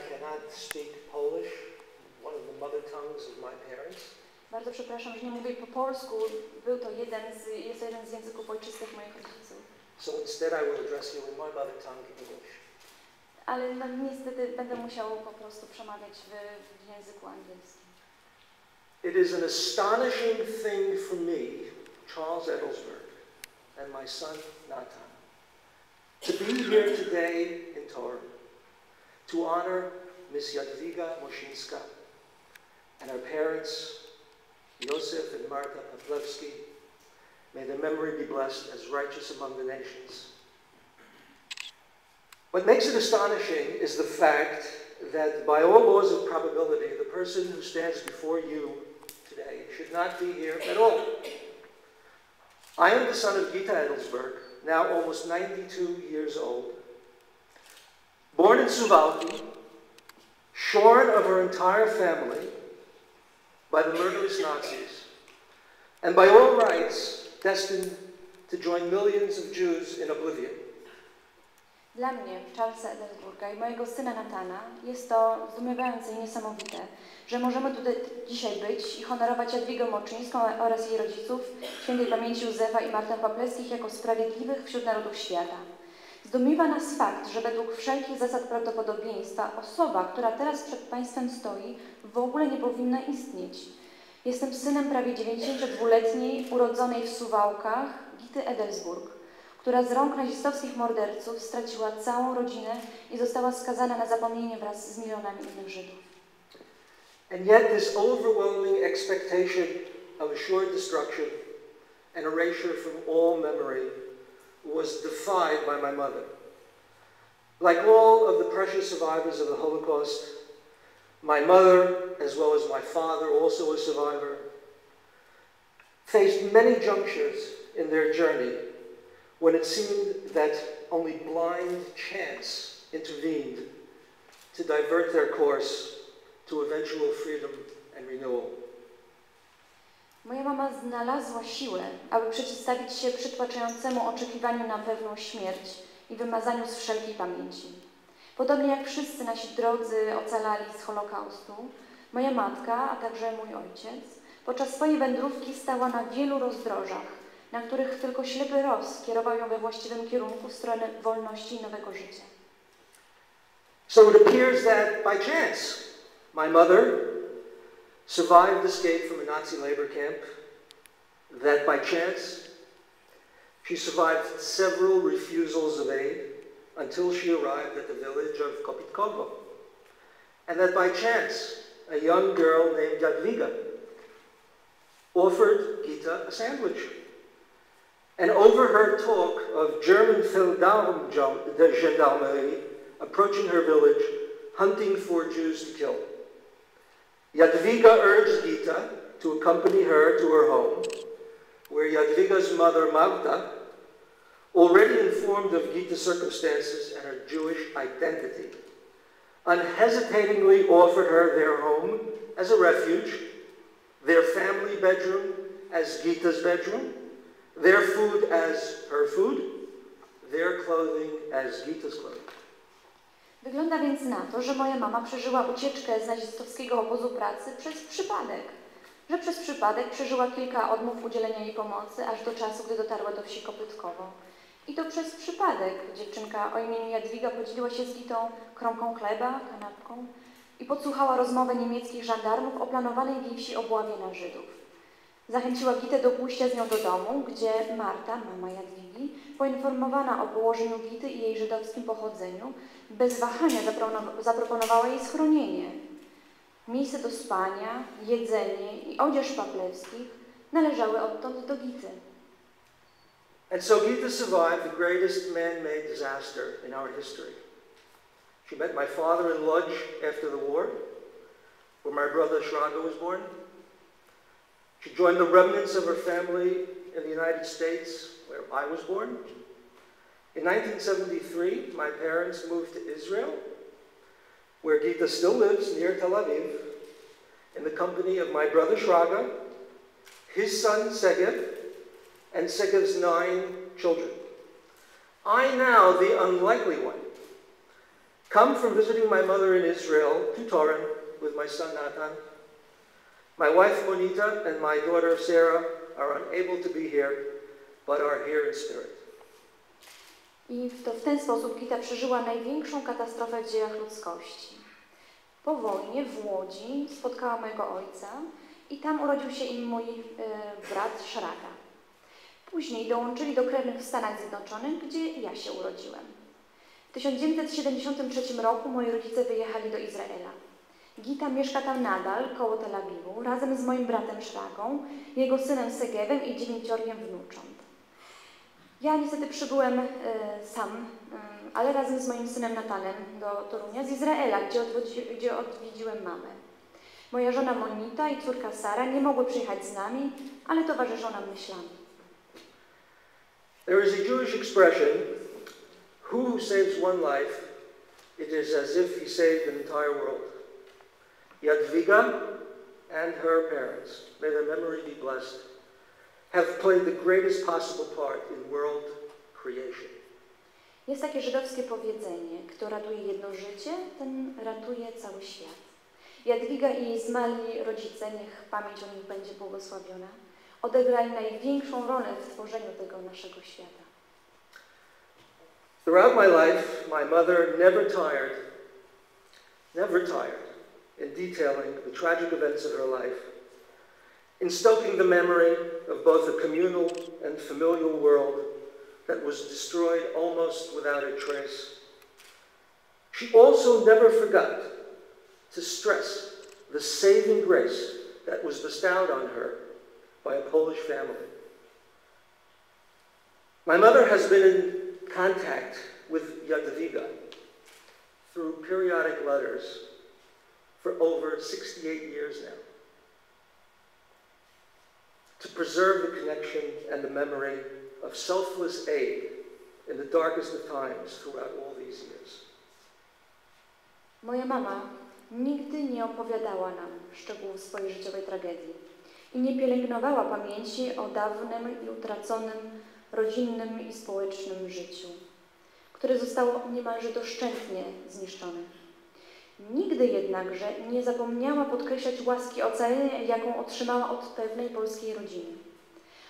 cannot speak Polish, one of the mother tongues of my parents. Bardzo przepraszam, że nie mówię po polsku. Jest to jeden z języków ojczystych moich rodziców. So instead I will address you in my mother tongue, English. Ale no, niestety będę musiał po prostu przemawiać w języku angielskim. It is an astonishing thing for me, Charles Edelsburg, and my son Nathan, to be here today in Torun, to honor Miss Jadwiga Moszyńska and our parents, Josef and Marta Paplewski. May their memory be blessed as righteous among the nations. What makes it astonishing is the fact that by all laws of probability, the person who stands before you today should not be here at all. I am the son of Gita Edelsburg, now almost 92 years old, born in Suwałki, shorn of her entire family by the murderous Nazis, and by all rights destined to join millions of Jews in oblivion. Dla mnie, Charlesa Edelsburga i mojego syna Nathana, jest to zdumiewające i niesamowite, że możemy tutaj dzisiaj być i honorować Jadwigę Moczyńską oraz jej rodziców, świętej pamięci Józefa i Martę Paplewskich jako sprawiedliwych wśród narodów świata. Zdumiewa nas fakt, że według wszelkich zasad prawdopodobieństwa osoba, która teraz przed Państwem stoi, w ogóle nie powinna istnieć. Jestem synem prawie 92-letniej, urodzonej w Suwałkach, Gity Edelsburg, która z rąk nazistowskich morderców straciła całą rodzinę i została skazana na zapomnienie wraz z milionami innych Żydów. And yet this overwhelming expectation of assured destruction and erasure from all memory was defied by my mother. Like all of the precious survivors of the Holocaust, my mother, as well as my father, also a survivor, faced many junctures in their journey when it seemed that only blind chance intervened to divert their course to eventual freedom and renewal. Moja mama znalazła siłę, aby przeciwstawić się przytłaczającemu oczekiwaniu na pewną śmierć i wymazaniu z wszelkiej pamięci. Podobnie jak wszyscy nasi drodzy ocalali z Holokaustu, moja matka, a także mój ojciec, podczas swojej wędrówki stała na wielu rozdrożach, na których tylko ślepy los kierował ją we właściwym kierunku w stronę wolności i nowego życia. So it appears that by chance, my mother survived escape from a Nazi labor camp, that by chance she survived several refusals of aid until she arrived at the village of Kopitkovo, and that by chance a young girl named Jadwiga offered Gita a sandwich and overheard talk of German gendarmerie approaching her village, hunting for Jews to kill. Jadwiga urged Gita to accompany her to her home, where Jadwiga's mother, Marta, already informed of Gita's circumstances and her Jewish identity, unhesitatingly offered her their home as a refuge, their family bedroom as Gita's bedroom, their food as her food, their clothing as Gita's clothing. Wygląda więc na to, że moja mama przeżyła ucieczkę z nazistowskiego obozu pracy przez przypadek. Że przez przypadek przeżyła kilka odmów udzielenia jej pomocy, aż do czasu, gdy dotarła do wsi Kopytkowo. I to przez przypadek dziewczynka o imieniu Jadwiga podzieliła się z Gitą kromką chleba, kanapką i podsłuchała rozmowę niemieckich żandarmów o planowanej w jej wsi obławie na Żydów. Zachęciła Gitę do pójścia z nią do domu, gdzie Marta, mama Jadwigi, poinformowana o położeniu Gity i jej żydowskim pochodzeniu, bez wahania zaproponowała jej schronienie. Miejsce do spania, jedzenie i odzież Paplewskich należały odtąd do Gity. And so Gita survived the greatest man-made disaster in our history. She met my father in Lodz after the war, where my brother Jadwiga was born. She joined the remnants of her family in the United States, where I was born. In 1973, my parents moved to Israel, where Gita still lives near Tel Aviv, in the company of my brother Jadwiga, his son Segev, and Segev's 9 children. I now, the unlikely one, come from visiting my mother in Israel to Toron with my son Nathan. My wife Monita and my daughter Sarah are unable to be here, but are here in spirit. I w ten sposób Gita przeżyła największą katastrofę w dziejach ludzkości. Po wojnie w Łodzi spotkała mojego ojca i tam urodził się im mój brat Szraka. Później dołączyli do krewnych w Stanach Zjednoczonych, gdzie ja się urodziłem. W 1973 roku moi rodzice wyjechali do Izraela. Gita mieszka tam nadal, koło Tel Awiwu, razem z moim bratem Szragą, jego synem Segewem i 9 wnucząt. Ja niestety przybyłem sam, ale razem z moim synem Natanem do Torunia z Izraela, gdzie odwiedziłem mamę. Moja żona Monita i córka Sara nie mogły przyjechać z nami, ale towarzyszą nam myślami. There is a Jewish expression, who saves one life, it is as if he saved an entire world. Jadwiga and her parents, may their memory be blessed, have played the greatest possible part in world creation. Jest takie żydowskie powiedzenie, kto ratuje jedno życie, ten ratuje cały świat. Jadwiga i jej zmarli rodzice, niech pamięć o nich będzie błogosławiona, odegrali największą rolę w tworzeniu tego naszego świata. Throughout my life, my mother never tired in detailing the tragic events of her life, in stoking the memory of both a communal and familial world that was destroyed almost without a trace. She also never forgot to stress the saving grace that was bestowed on her by a Polish family. My mother has been in contact with Jadwiga through periodic letters for over 68 years now, to preserve the connection and the memory of selfless aid in the darkest of times throughout all these years. Moja mama nigdy nie opowiadała nam szczegółów swojej życiowej tragedii i nie pielęgnowała pamięci o dawnym i utraconym rodzinnym i społecznym życiu, które zostało niemalże doszczętnie zniszczone. Nigdy jednakże nie zapomniała podkreślać łaski ocalenia, jaką otrzymała od pewnej polskiej rodziny.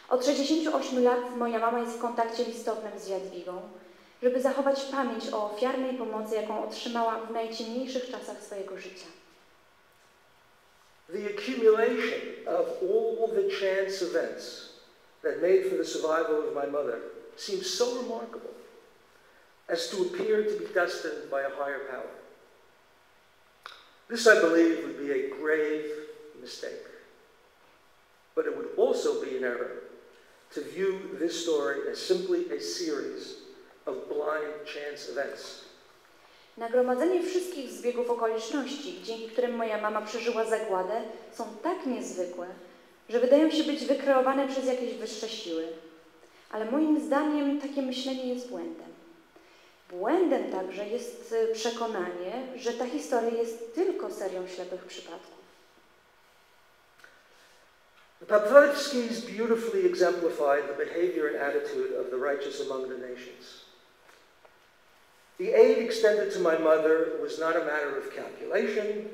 Od 68 lat moja mama jest w kontakcie listownym z Jadwigą, żeby zachować pamięć o ofiarnej pomocy, jaką otrzymała w najciemniejszych czasach swojego życia. The accumulation of all the chance events that made for the survival of my mother seems so remarkable as to appear to be destined by a higher power. This, I believe, would be a grave mistake. But it would also be an error to view this story as simply a series of blind chance events. Nagromadzenie wszystkich zbiegów okoliczności, dzięki którym moja mama przeżyła zagładę, są tak niezwykłe, że wydają się być wykreowane przez jakieś wyższe siły. Ale moim zdaniem takie myślenie jest błędem. Błędem także jest przekonanie, że ta historia jest tylko serią ślepych przypadków. The Pawlewskis beautifully exemplified the behavior and attitude of the righteous among the nations. The aid extended to my mother was not a matter of calculation,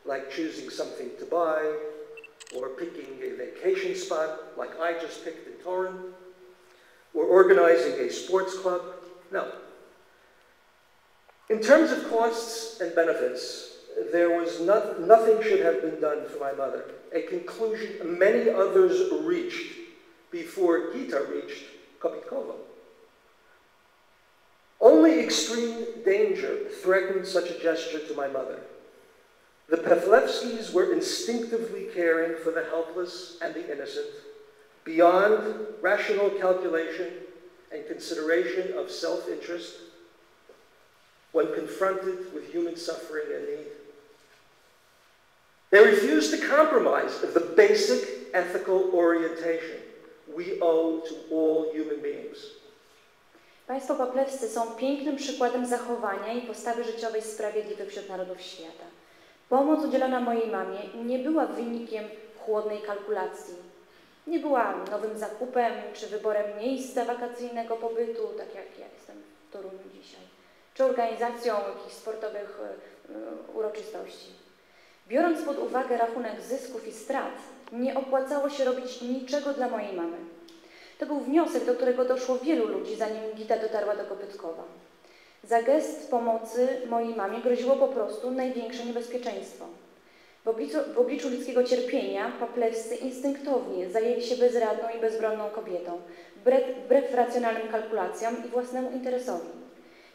like choosing something to buy, or picking a vacation spot, like I just picked in Toron, or organizing a sports club. No. In terms of costs and benefits, there was nothing should have been done for my mother, a conclusion many others reached before Gita reached Kopitkovo. Only extreme danger threatened such a gesture to my mother. The Pawlewskis were instinctively caring for the helpless and the innocent, beyond rational calculation and consideration of self-interest, when confronted with human suffering and need. They refused to compromise the basic ethical orientation we owe to all human beings. Państwo Pawlewscy są pięknym przykładem zachowania i postawy życiowej sprawiedliwej wśród narodów świata. Pomoc udzielona mojej mamie nie była wynikiem chłodnej kalkulacji. Nie była nowym zakupem czy wyborem miejsca wakacyjnego pobytu, tak jak ja jestem w Toruniu dzisiaj. czy organizacją jakichś sportowych uroczystości. Biorąc pod uwagę rachunek zysków i strat, nie opłacało się robić niczego dla mojej mamy. To był wniosek, do którego doszło wielu ludzi, zanim Gita dotarła do Kopytkowa. Za gest pomocy mojej mamie groziło po prostu największe niebezpieczeństwo. W obliczu ludzkiego cierpienia paplewscy instynktownie zajęli się bezradną i bezbronną kobietą, wbrew racjonalnym kalkulacjom i własnemu interesowi.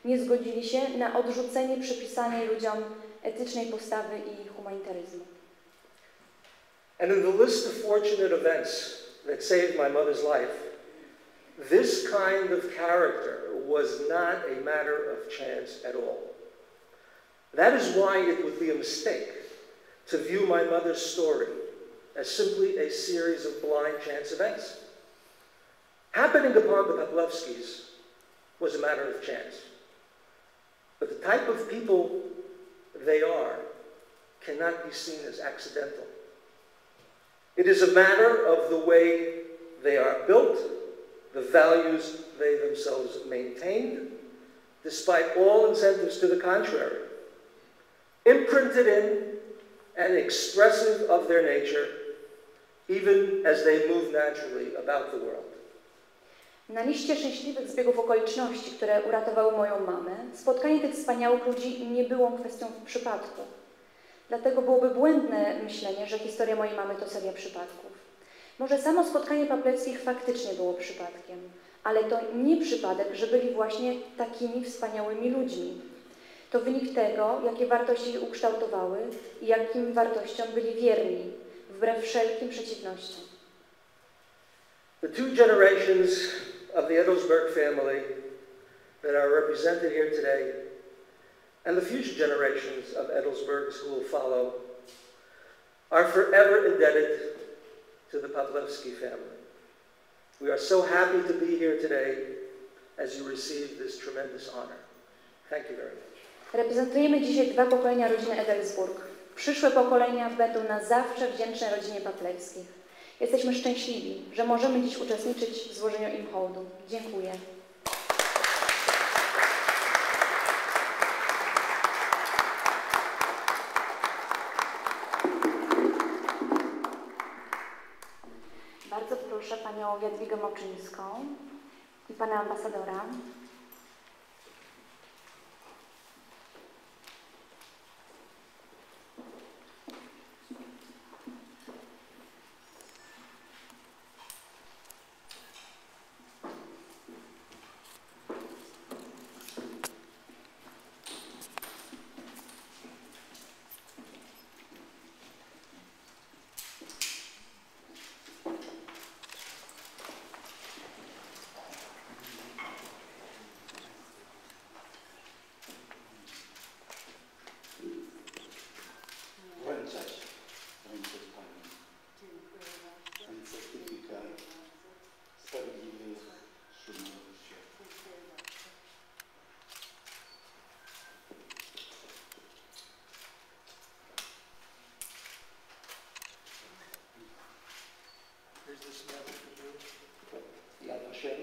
Nie zgodzili się na odrzucenie przypisanej ludziom etycznej postawy i humanitaryzmu. And in the list of fortunate events that saved my mother's life, this kind of character was not a matter of chance at all. That is why it would be a mistake to view my mother's story as simply a series of blind chance events. Happening upon the Paplewskis was a matter of chance. But the type of people they are cannot be seen as accidental. It is a matter of the way they are built, the values they themselves maintained, despite all incentives to the contrary, imprinted in and expressive of their nature, even as they move naturally about the world. Na liście szczęśliwych zbiegów okoliczności, które uratowały moją mamę, spotkanie tych wspaniałych ludzi nie było kwestią przypadku. Dlatego byłoby błędne myślenie, że historia mojej mamy to seria przypadków. Może samo spotkanie Papleckich faktycznie było przypadkiem, ale to nie przypadek, że byli właśnie takimi wspaniałymi ludźmi. To wynik tego, jakie wartości ich ukształtowały i jakim wartościom byli wierni, wbrew wszelkim przeciwnościom. The two generations of the Edelsburg family that are represented here today, and the future generations of Edelsburgs who will follow, are forever indebted to the Paplewski family. We are so happy to be here today as you receive this tremendous honor. Thank you very much. Reprezentujemy dzisiaj dwa pokolenia rodziny Edelsburg. Przyszłe pokolenia będą na zawsze wdzięczne rodzinie Paplewskich. Jesteśmy szczęśliwi, że możemy dziś uczestniczyć w złożeniu im hołdu. Dziękuję. Bardzo proszę panią Jadwigę i pana ambasadora. Here's this medal for you. Yad Vashem.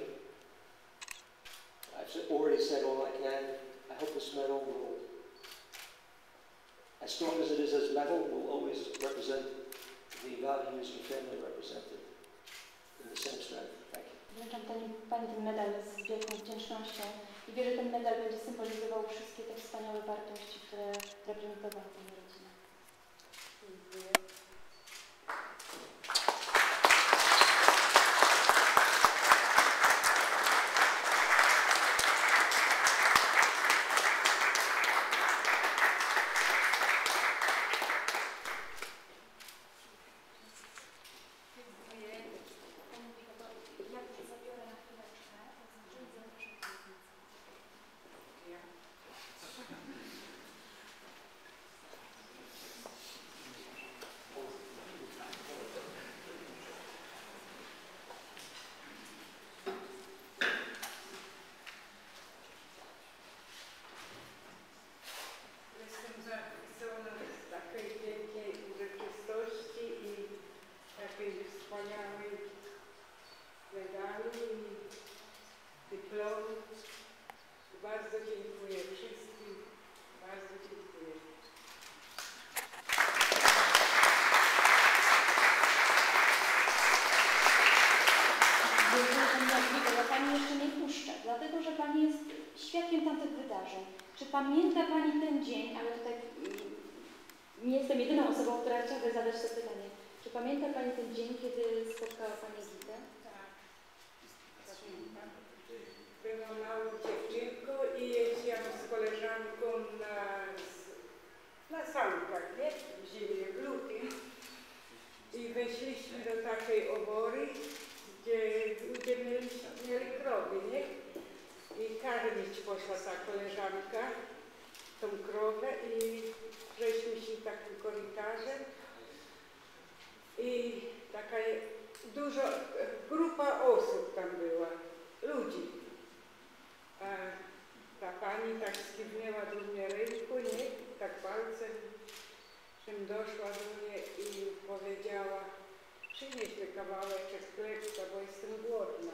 I've already said all I can. I hope this medal will, as strong as it is as metal, will always represent the values your family represented in the same strength. Thank you. Wręczam pani ten medal z wielką wdzięcznością i wierzę, że ten medal będzie symbolizował wszystkie te wspaniałe wartości, które reprezentowały tę rodzinę. Dziękuję. dlatego że Pani jest świadkiem tamtych wydarzeń. Czy pamięta Pani ten dzień, ale tutaj nie jestem jedyną osobą, która chciałaby zadać to pytanie. Czy pamięta Pani ten dzień, kiedy spotkała Pani Gitę? Tak, pamiętam. Byłam małą dziewczynką i jeździłam z koleżanką na sankach, nie? W zimie, w lutym. I weszliśmy do takiej obory, gdzie ludzie mieli krowy, nie? I karmić poszła ta koleżanka, tą krowę i żeśmy szli takim korytarzem i taka duża grupa osób tam była, ludzi. A ta pani tak skiwnęła do mnie ręką, nie? Tak palcem, czym doszła do mnie i powiedziała: przynieś mi kawałeczek chlebca, bo jestem głodna.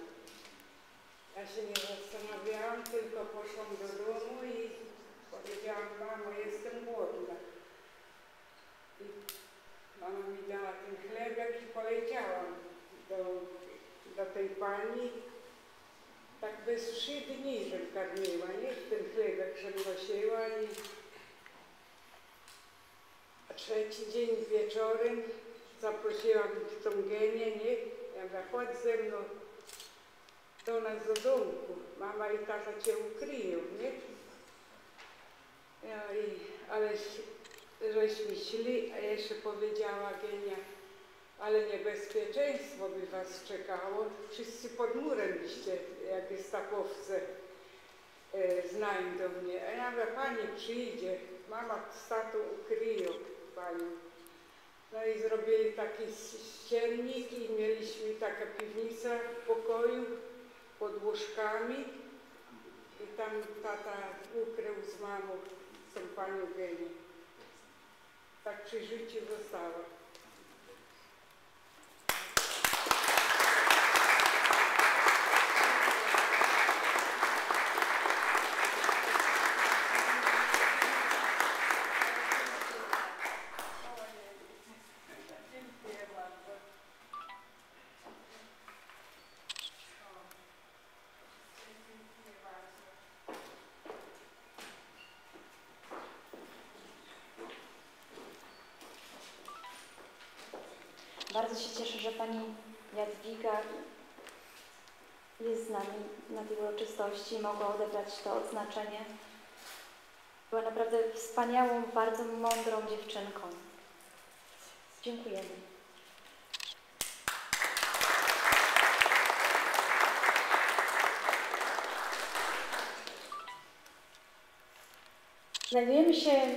Ja się nie zastanawiałam, tylko poszłam do domu i powiedziałam: mamo, jestem głodna. I mama mi dała ten chlebek i poleciałam do tej pani. Tak bez 3 dni, żem karmiła, nie? Ten chlebek, żem nosiła i a trzeci dzień wieczorem zaprosiłam tą Genię, nie? Ja mówię: chodź ze mną do nas do domku, mama i tata cię ukryją, nie? Ja ale żeśmy szli, a jeszcze powiedziała Genia: ale niebezpieczeństwo by was czekało, wszyscy pod murem byście, jak gestapowcy znajdą mnie. A ja mówię: pani przyjdzie, mama z tatą ukryją panią. No i zrobili taki ściennik i mieliśmy taka piwnica w pokoju pod łóżkami i tam tata ukrył z mamą tą panią Genię. Tak przy życiu została. Bardzo się cieszę, że Pani Jadwiga jest z nami na tej uroczystości i mogła odebrać to odznaczenie. Była naprawdę wspaniałą, bardzo mądrą dziewczynką. Dziękujemy. Znajdujemy się